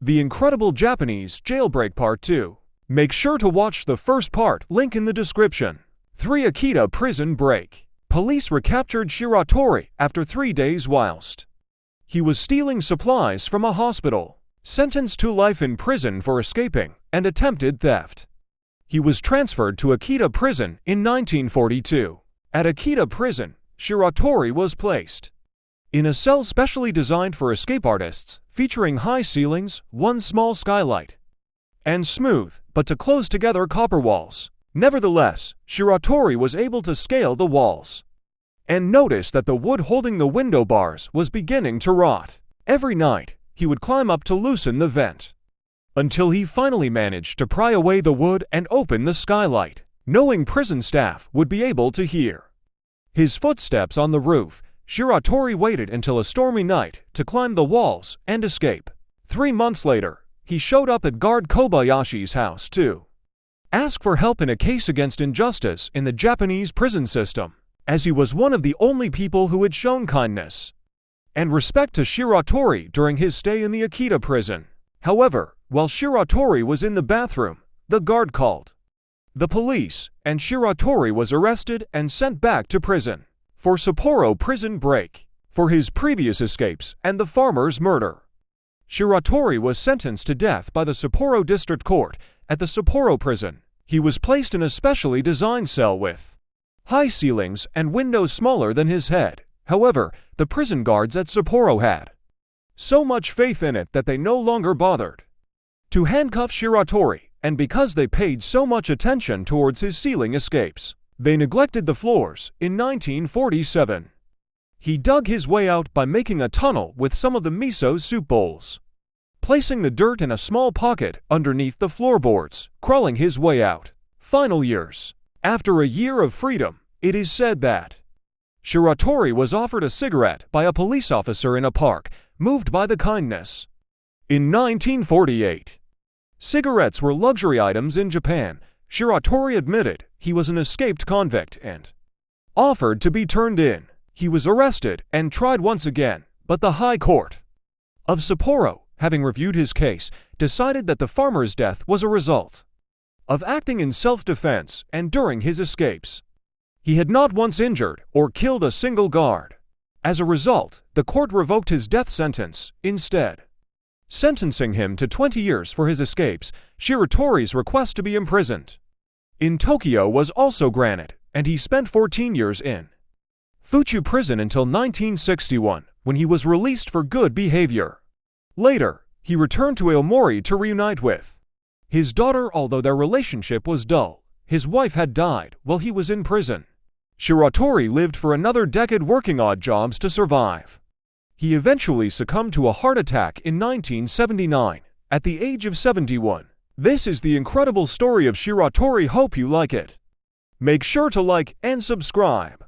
The Incredible Japanese Jailbreak Part 2. Make sure to watch the first part, link in the description. 3. Akita Prison Break. Police recaptured Shiratori after 3 days whilst he was stealing supplies from a hospital. Sentenced to life in prison for escaping and attempted theft. He was transferred to Akita Prison in 1942. At Akita Prison, Shiratori was placed in a cell specially designed for escape artists, featuring high ceilings, one small skylight, and smooth, but to close together copper walls. Nevertheless, Shiratori was able to scale the walls and noticed that the wood holding the window bars was beginning to rot. Every night, he would climb up to loosen the vent, until he finally managed to pry away the wood and open the skylight, knowing prison staff would be able to hear his footsteps on the roof. Shiratori waited until a stormy night to climb the walls and escape. 3 months later, he showed up at guard Kobayashi's house to ask for help in a case against injustice in the Japanese prison system, as he was one of the only people who had shown kindness and respect to Shiratori during his stay in the Akita prison. However, while Shiratori was in the bathroom, the guard called the police, and Shiratori was arrested and sent back to prison for Sapporo prison break for his previous escapes and the farmer's murder. Shiratori was sentenced to death by the Sapporo District Court at the Sapporo prison. He was placed in a specially designed cell with high ceilings and windows smaller than his head. However, the prison guards at Sapporo had so much faith in it that they no longer bothered to handcuff Shiratori, and because they paid so much attention towards his ceiling escapes, they neglected the floors. In 1947, he dug his way out by making a tunnel with some of the miso soup bowls, placing the dirt in a small pocket underneath the floorboards, crawling his way out. Final years. After a year of freedom, it is said that Shiratori was offered a cigarette by a police officer in a park, moved by the kindness. In 1948, cigarettes were luxury items in Japan. Shiratori admitted he was an escaped convict and offered to be turned in. He was arrested and tried once again, but the High Court of Sapporo, having reviewed his case, decided that the farmer's death was a result of acting in self-defense and during his escapes. He had not once injured or killed a single guard. As a result, the court revoked his death sentence, instead sentencing him to 20 years for his escapes. Shiratori's request to be imprisoned in Tokyo was also granted, and he spent 14 years in Futon prison until 1961, when he was released for good behavior. Later, he returned to Aomori to reunite with his daughter. Although their relationship was dull, his wife had died while he was in prison. Shiratori lived for another decade working odd jobs to survive. He eventually succumbed to a heart attack in 1979, at the age of 71. This is the incredible story of Shiratori. Hope you like it. Make sure to like and subscribe.